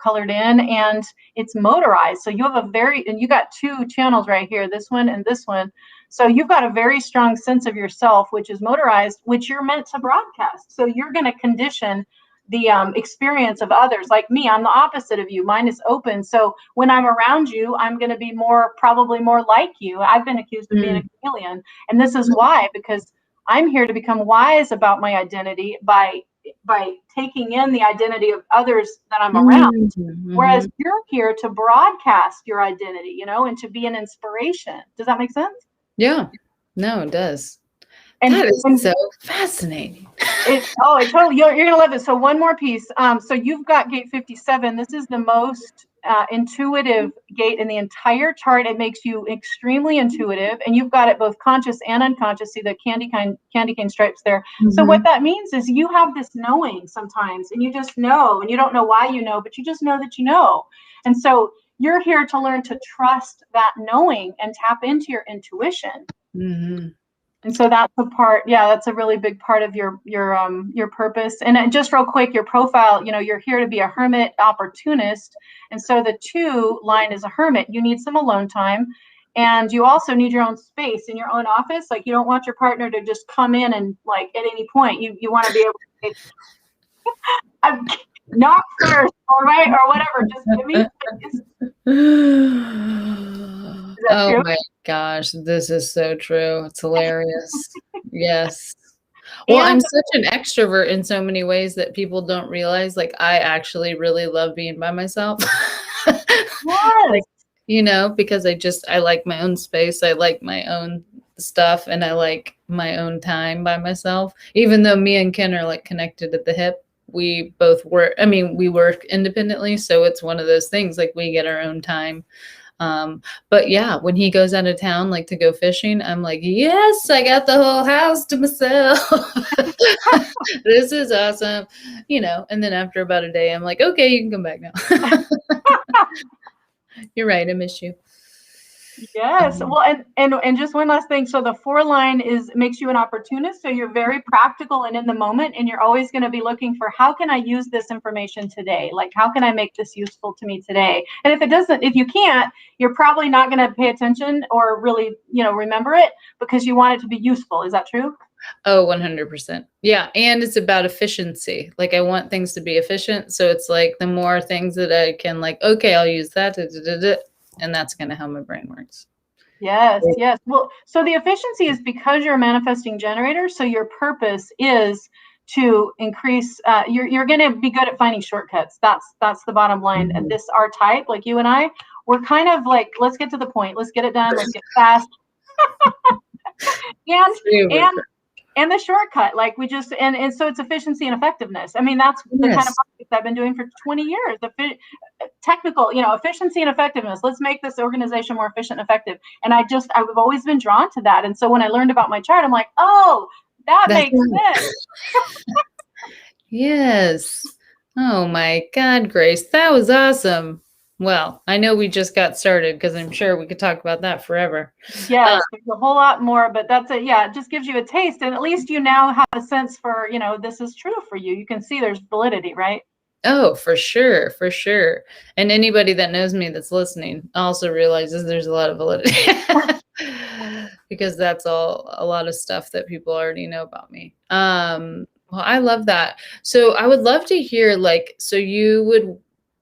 colored in, and it's motorized. So you have and you got two channels right here, this one and this one. So you've got a very strong sense of yourself, which is motorized, which you're meant to broadcast. So you're going to condition the experience of others. Like me, I'm the opposite of you. Mine is open. So when I'm around you, I'm going to be probably more like you. I've been accused of being a chameleon. And this is why, because I'm here to become wise about my identity by taking in the identity of others that I'm around. Whereas you're here to broadcast your identity, and to be an inspiration. Does that make sense? Yeah. No, it does. And that is so fascinating. Totally. You're going to love it. So one more piece. So you've got gate 57. This is the most intuitive gate in the entire chart. It makes you extremely intuitive, and you've got it both conscious and unconscious. See the candy cane stripes there. So what that means is you have this knowing sometimes, and you just know, and you don't know why you know, but you just know that you know. And so you're here to learn to trust that knowing and tap into your intuition. And so that's a part, that's a really big part of your purpose. And just real quick, your profile, you're here to be a hermit opportunist. And so the 2 line is a hermit. You need some alone time. And you also need your own space in your own office. Like, you don't want your partner to just come in and, like, at any point, you want to be able to say, I'm not first, all right, or whatever. Just give me oh true? My gosh, this is so true. It's hilarious. Yes. Well, I'm such an extrovert in so many ways that people don't realize. Like, I actually really love being by myself. Like, because I like my own space. I like my own stuff and I like my own time by myself. Even though me and Ken are like connected at the hip, we both work, I mean, we work independently. So it's one of those things like we get our own time. But yeah, when he goes out of town, like to go fishing, I'm like, yes, I got the whole house to myself. This is awesome, you know. And then after about a day, I'm like, okay, you can come back now. You're right. I miss you. Yes. Well, and just one last thing. So the 4 line makes you an opportunist. So you're very practical and in the moment, and you're always going to be looking for how can I use this information today? Like how can I make this useful to me today? And if you can't, you're probably not going to pay attention or really, remember it because you want it to be useful. Is that true? Oh, 100%. Yeah. And it's about efficiency. Like I want things to be efficient. So it's like the more things that I can like, okay, I'll use that. And that's kind of how my brain works. Yes, yes. Well, so the efficiency is because you're a manifesting generator. So your purpose is to increase, you're going to be good at finding shortcuts. That's the bottom line. And this, our type, like you and I, we're kind of like, let's get to the point. Let's get it done. Let's get fast. And the shortcut, like we just, and so it's efficiency and effectiveness. I mean, that's the kind of project I've been doing for 20 years. Technical, efficiency and effectiveness. Let's make this organization more efficient and effective. And I've always been drawn to that. And so when I learned about my chart, I'm like, oh, that makes sense. Yes. Oh my God, Grace, that was awesome. Well, I know we just got started because I'm sure we could talk about that forever. Yes, there's a whole lot more, but that's it. Yeah, it just gives you a taste. And at least you now have a sense for, this is true for you. You can see there's validity, right? Oh, for sure. For sure. And anybody that knows me that's listening also realizes there's a lot of validity because that's a lot of stuff that people already know about me. Well, I love that. So I would love to hear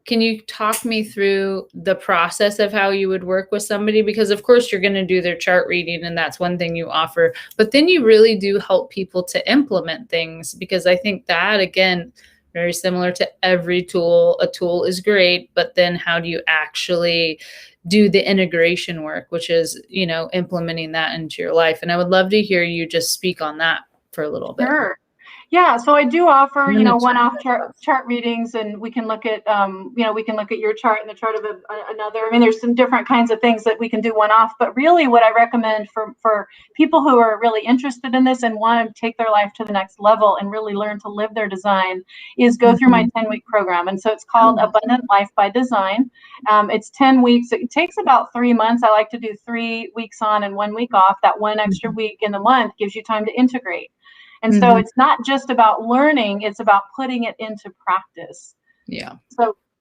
can you talk me through the process of how you would work with somebody? Because of course you're going to do their chart reading and that's one thing you offer, but then you really do help people to implement things because I think that, again, very similar to every tool. A tool is great, but then how do you actually do the integration work, which is, implementing that into your life? And I would love to hear you just speak on that for a little bit. Sure. Yeah, so I do offer, one-off chart readings, and we can look at, we can look at your chart and the chart of another. I mean, there's some different kinds of things that we can do one-off, but really what I recommend for people who are really interested in this and want to take their life to the next level and really learn to live their design is go through my 10-week program. And so it's called Abundant Life by Design. It's 10 weeks. It takes about 3 months. I like to do 3 weeks on and 1 week off. That one extra week in the month gives you time to integrate. And so it's not just about learning, it's about putting it into practice. Yeah.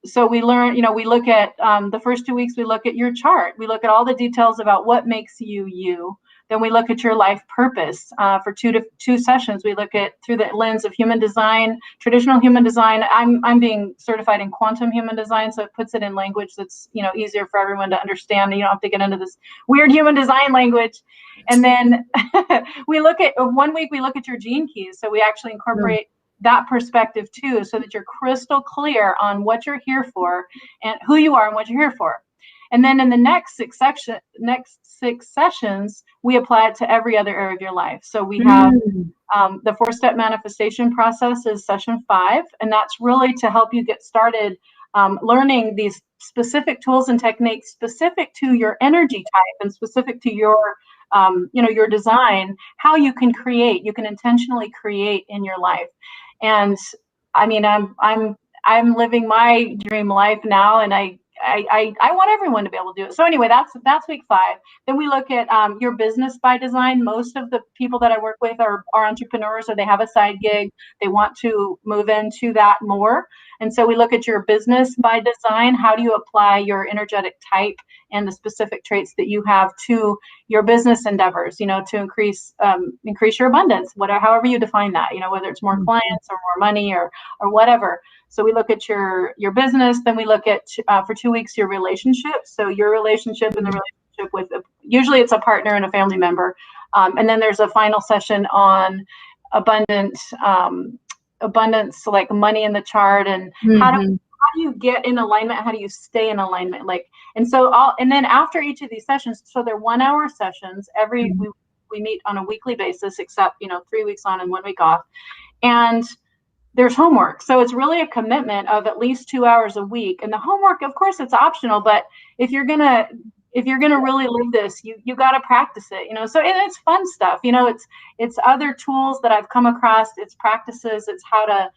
So we learn, we look at the first 2 weeks, we look at your chart. We look at all the details about what makes you you. Then we look at your life purpose for two sessions. We look at through the lens of human design, traditional human design. I'm being certified in quantum human design, so it puts it in language that's easier for everyone to understand. You don't have to get into this weird human design language. And then we look at 1 week. We look at your gene keys, so we actually incorporate that perspective too, so that you're crystal clear on what you're here for and who you are and what you're here for. And then in the next six sessions, we apply it to every other area of your life. So we have the 4-step manifestation process is session 5, and that's really to help you get started learning these specific tools and techniques specific to your energy type and specific to your your design, how you can intentionally create in your life. And I mean, I'm living my dream life now, and I want everyone to be able to do it. So anyway, that's week 5. Then we look at your business by design. Most of the people that I work with are entrepreneurs, or they have a side gig. They want to move into that more. And so we look at your business by design. How do you apply your energetic type and the specific traits that you have to your business endeavors, to increase your abundance, however you define that, whether it's more clients or more money or whatever. So we look at your business, then we look at for 2 weeks your relationship. So your relationship and the relationship with usually it's a partner and a family member, and then there's a final session on abundance, like money in the chart, and how do you get in alignment? How do you stay in alignment? And then after each of these sessions, so they're 1 hour sessions. we meet on a weekly basis, except, 3 weeks on and 1 week off. And there's homework. So it's really a commitment of at least 2 hours a week. And the homework, of course, it's optional, but if you're gonna really live this, you got to practice it, so it's fun stuff, it's other tools that I've come across, it's practices, it's how to,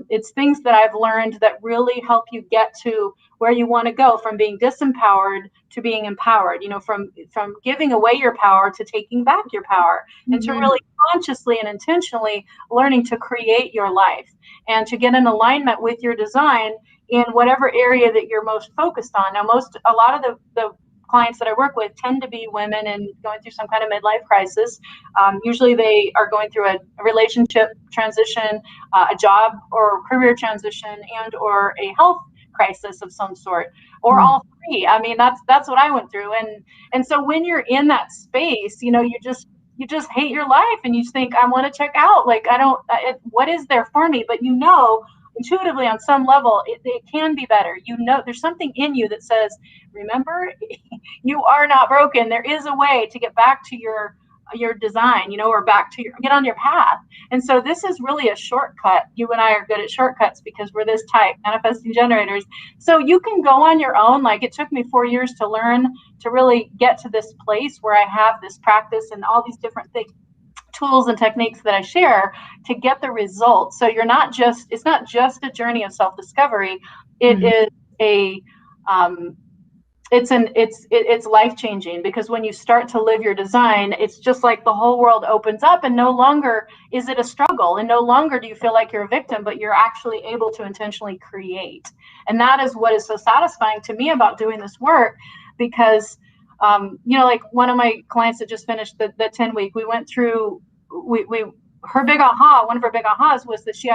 it's things that I've learned that really help you get to where you want to go, from being disempowered to being empowered, from giving away your power to taking back your power, and to really consciously and intentionally learning to create your life and to get in alignment with your design in whatever area that you're most focused on. Now, a lot of the clients that I work with tend to be women and going through some kind of midlife crisis. Usually they are going through a relationship transition, a job or career transition, and or a health crisis of some sort, or all three. I mean, that's what I went through. And so when you're in that space, you just hate your life and you think, I want to check out. Like, what is there for me? But intuitively on some level, it can be better. There's something in you that says, remember, you are not broken. There is a way to get back to your design, or back to get on your path. And so this is really a shortcut. You and I are good at shortcuts because we're this type, manifesting generators. So you can go on your own. Like, it took me 4 years to learn to really get to this place where I have this practice and all these different things, tools and techniques that I share to get the results. So it's not just a journey of self-discovery. It is it's life-changing, because when you start to live your design, it's just like the whole world opens up, and no longer is it a struggle, and no longer do you feel like you're a victim, but you're actually able to intentionally create. And that is what is so satisfying to me about doing this work, because like one of my clients that just finished the 10-week, we went through, her big aha, one of her big ahas was that she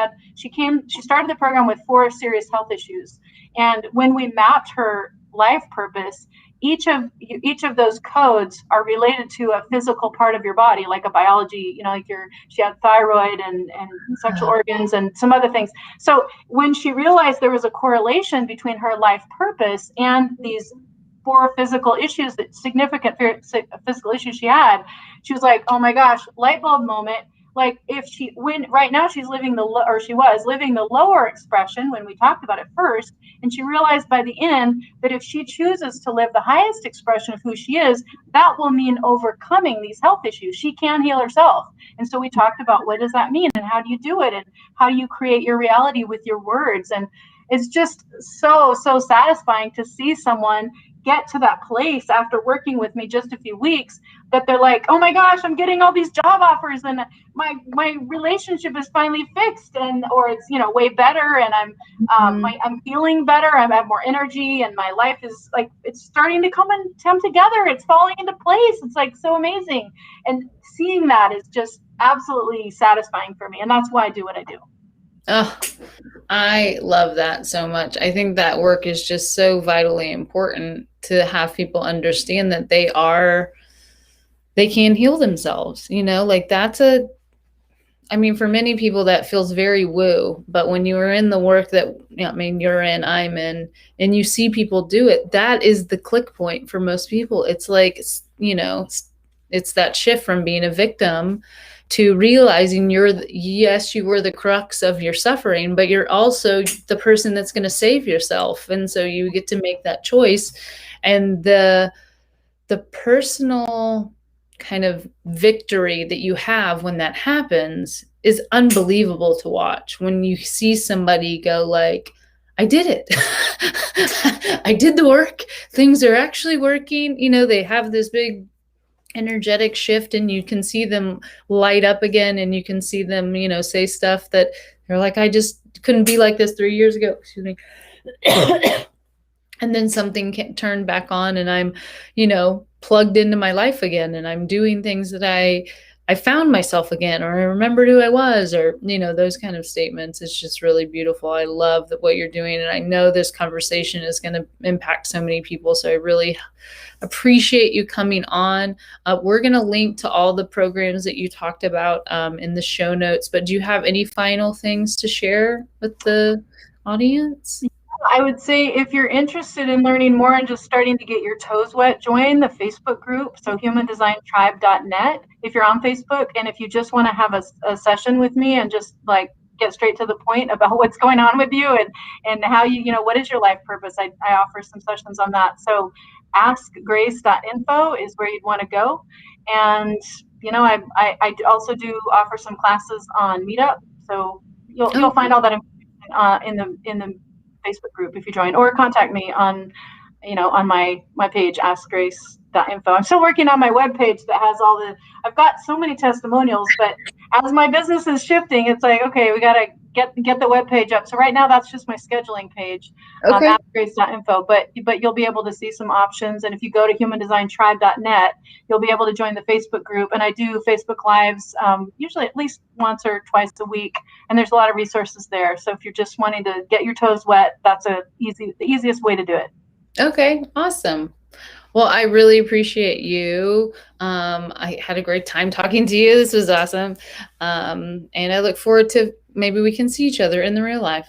started the program with 4 serious health issues. And when we mapped her life purpose, each of those codes are related to a physical part of your body, like a biology, she had thyroid and sexual organs and some other things. So when she realized there was a correlation between her life purpose and these 4 physical issues, that significant physical issues she had, she was like, oh my gosh, light bulb moment. Like, right now she was living the lower expression when we talked about it first. And she realized by the end that if she chooses to live the highest expression of who she is, that will mean overcoming these health issues. She can heal herself. And so we talked about, what does that mean? And how do you do it? And how do you create your reality with your words? And it's just so, so satisfying to see someone get to that place after working with me just a few weeks, that they're like, oh my gosh, I'm getting all these job offers, and my relationship is finally fixed, or it's way better, and I'm feeling better, I have more energy, and my life is like, it's starting to come together, it's falling into place. It's like so amazing, and seeing that is just absolutely satisfying for me, and that's why I do what I do. Oh, I love that so much. I think that work is just so vitally important, to have people understand that they can heal themselves, like for many people that feels very woo, but when you are in the work that, I'm in, and you see people do it, that is the click point for most people. It's like, it's that shift from being a victim to realizing you were the crux of your suffering, but you're also the person that's going to save yourself. And so you get to make that choice. And the personal kind of victory that you have when that happens is unbelievable to watch. When you see somebody go like, I did it. I did the work. Things are actually working. They have this big energetic shift, and you can see them light up again, and you can see them, say stuff that they're like, I just couldn't be like this 3 years ago. Excuse me. And then something turned back on, and I'm, plugged into my life again, and I'm doing things that I found myself again, or I remembered who I was, or, those kind of statements. It's just really beautiful. I love what you're doing. And I know this conversation is going to impact so many people. So I really appreciate you coming on. We're going to link to all the programs that you talked about in the show notes, but do you have any final things to share with the audience? I would say if you're interested in learning more and just starting to get your toes wet, join the Facebook group, so humandesigntribe.net, if you're on Facebook, and if you just want to have a session with me and just like get straight to the point about what's going on with you and how you know, what is your life purpose, I offer some sessions on that. So askgrace.info is where you'd want to go. And you know, I also do offer some classes on Meetup, so you'll find all that in the Facebook group if you join, or contact me on, you know, on my page, askgrace.info. I'm still working on my webpage that has all the, I've got so many testimonials, but as my business is shifting, it's like, okay, we got to get the webpage up. So right now that's just my scheduling page, Okay. askgrace.info, but you'll be able to see some options. And if you go to humandesigntribe.net, you'll be able to join the Facebook group. And I do Facebook Lives usually at least once or twice a week. And there's a lot of resources there. So if you're just wanting to get your toes wet, that's the easiest way to do it. Okay, awesome. Well, I really appreciate you. I had a great time talking to you. This was awesome. And I look forward to maybe we can see each other in the real life.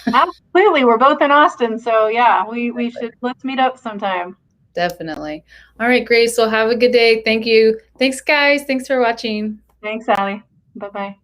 Absolutely. We're both in Austin. So yeah, we should, let's meet up sometime. Definitely. All right, Grace. Well, have a good day. Thank you. Thanks, guys. Thanks for watching. Thanks, Allie. Bye-bye.